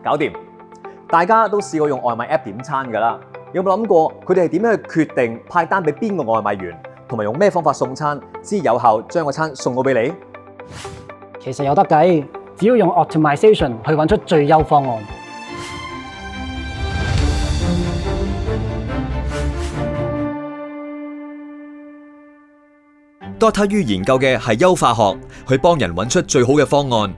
搞掂！大家都試過用外賣 app 點餐㗎啦，有冇諗過佢哋係點樣去決定派單俾邊個外賣員，同埋用咩方法送餐，先有效將個餐送到俾你？其實有得計，只要用 optimization 去揾出最優方案。DotaU 研究嘅係優化學，去幫人揾出最好嘅方案。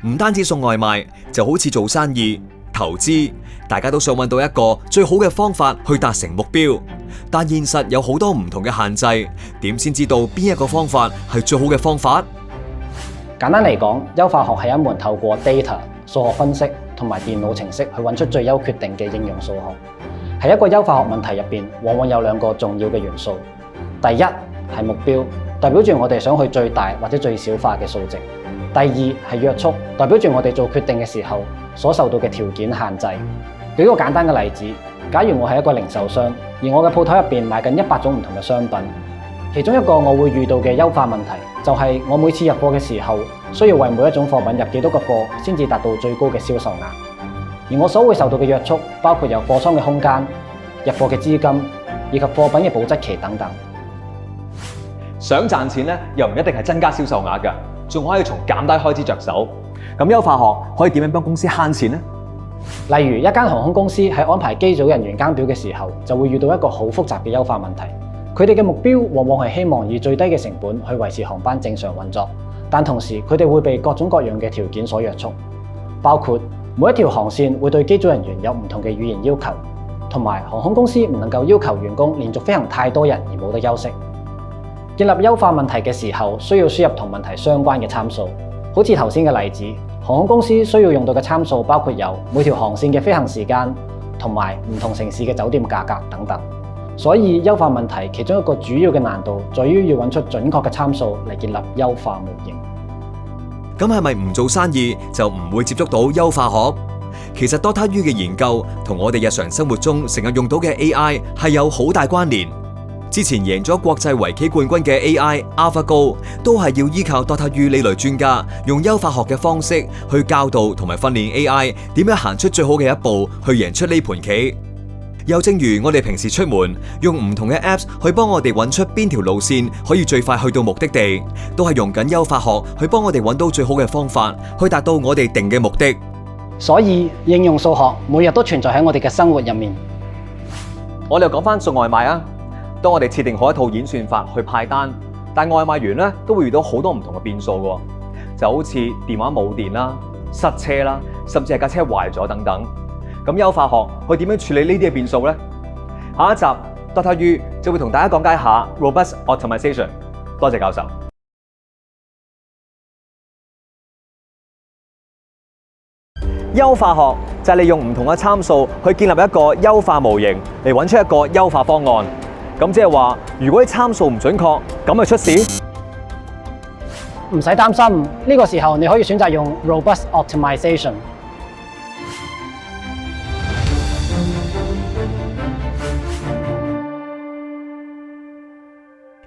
唔單止送外賣，就好似做生意、投資，大家都想揾到一個最好嘅方法去達成目標。但現實有好多唔同嘅限制，點先知道邊一個方法係最好嘅方法？簡單嚟講，優化學係一門透過 data、數學分析同埋電腦程式去揾出最優決定嘅應用數學。喺一個優化學問題入邊，往往有兩個重要嘅元素。第一係目標，代表住我哋想去最大或者最小化嘅數值。第二係約束，代表住我哋做決定嘅時候所受到嘅條件限制。舉個簡單嘅例子，假如我係一個零售商，而我嘅鋪頭入邊賣緊100種唔同嘅商品，其中一個我會遇到嘅優化問題就係我每次入貨嘅時候，需要為每一種貨品入幾多個貨先至達到最高嘅銷售額。而我所會受到嘅約束包括有貨倉嘅空間、入貨嘅資金以及貨品嘅保質期等等。想賺錢咧，又唔一定係增加銷售額㗎，仲可以從減低開支着手。咁優化學可以點樣幫公司慳錢呢？例如一間航空公司喺安排機組人員更表嘅時候，就會遇到一個好複雜嘅優化問題。佢哋嘅目標往往係希望以最低嘅成本去維持航班正常運作，但同時佢哋會被各種各樣嘅條件所約束，包括每一條航線會對機組人員有唔同嘅語言要求，同埋航空公司唔能夠要求員工連續飛行太多人而冇得休息。建立優化問題嘅時候，需要輸入同問題相關嘅參數，好似頭先嘅例子，航空公司需要用到嘅參數包括有每條航線嘅飛行時間，同埋唔同城市嘅酒店價格等等。所以優化問題其中一個主要嘅難度，在於要揾出準確嘅參數嚟建立優化模型。咁係咪唔做生意就唔會接觸到優化學？其實 DotaU 嘅研究同我哋日常生活中成日用到嘅 AI 係有好大關聯。之前贏咗國際圍棋冠軍嘅 AI AlphaGo 都係要依靠 DotaU 呢類專家用優化學嘅方式去教導同埋訓練 AI 點樣行出最好嘅一步去贏出呢盤棋。又正如我哋平時出門用唔同嘅 Apps 去幫我哋揾出邊條路線可以最快去到目的地，都係用緊優化學去幫我哋揾到最好嘅方法去達到我哋定嘅目的。所以應用數學每日都存在喺我哋嘅生活入面。我哋又講翻送外賣啊。當我哋設定好一套演算法去派單，但外賣員咧都會遇到好多唔同嘅變數嘅，就好似電話冇電啦、塞車啦，甚至係架車壞咗等等。咁優化學可以點樣處理呢啲嘅變數呢？下一集 DotaU 就會同大家講解下 Robust Optimization。多謝教授。優化學就係利用唔同嘅參數去建立一個優化模型，嚟揾出一個優化方案。咁即係話，如果啲參數唔準確，咁咪出事？唔使擔心，呢個時候你可以選擇用 Robust Optimization。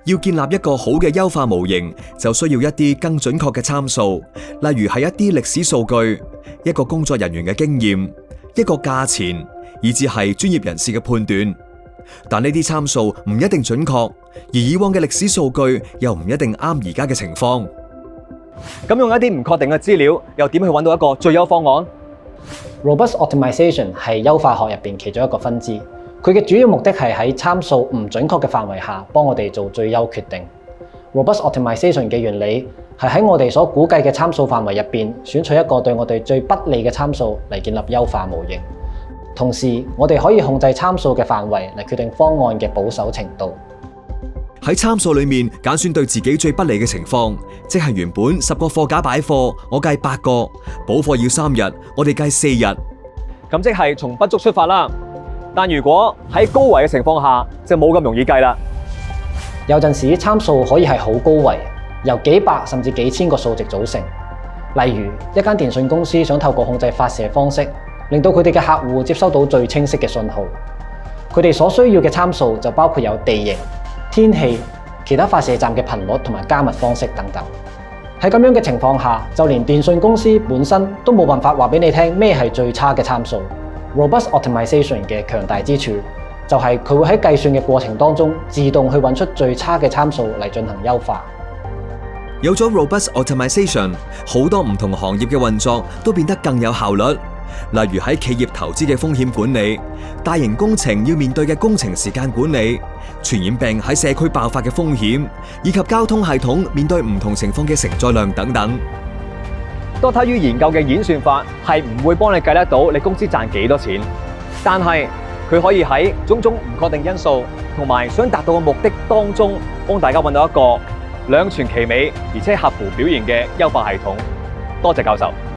要建立一個好嘅優化模型，就需要一啲更準確嘅參數，例如係一啲歷史數據、一個工作人員嘅經驗、一個價錢，以至係專業人士嘅判斷。但呢啲參數唔一定準確，而以往嘅歷史數據又唔一定啱而家嘅情況。咁用一啲唔確定嘅資料，又點去揾到一個最優方案？ Robust Optimization 係優化學入邊其中一個分支，佢嘅主要目的係喺參數唔準確嘅範圍下，幫我哋做最優決定。Robust Optimization 嘅原理係喺我哋所估計嘅參數範圍入邊，選取一個對我哋最不利嘅參數嚟建立優化模型。同時，我哋可以控制參數嘅範圍嚟決定方案嘅保守程度。喺參數裏面揀選對自己最不利嘅情況，即係原本10個貨架擺貨，我計8個，補貨要3日，我哋計4日。咁即係從不足出發啦。但如果喺高維嘅情況下，就冇咁容易計啦。有陣時參數可以係好高維，由幾百甚至幾千個數值組成。例如一間電訊公司想透過控制發射方式，令到佢哋嘅客戶接收到最清晰嘅信號。佢哋所需要嘅參數就包括有地形、天氣、其他發射站嘅頻率同埋加密方式等等。喺咁樣嘅情況下，就連電訊公司本身都冇辦法話俾你聽咩係最差嘅參數。Robust Optimization 嘅強大之處就係佢會喺計算嘅過程當中自動去揾出最差嘅參數嚟進行優化。有咗 Robust Optimization， 好多唔同行業嘅運作都變得更有效率。例如喺企業投資嘅風險管理、大型工程要面對嘅工程時間管理、傳染病喺社區爆發嘅風險，以及交通系統面對唔同情況嘅承載量等等。多睇於研究嘅演算法係唔會幫你計得到你公司賺幾多錢，但係佢可以喺種種唔確定因素同埋想達到嘅目的當中，幫大家揾到一個兩全其美而且合乎表現嘅優化系統。多謝教授。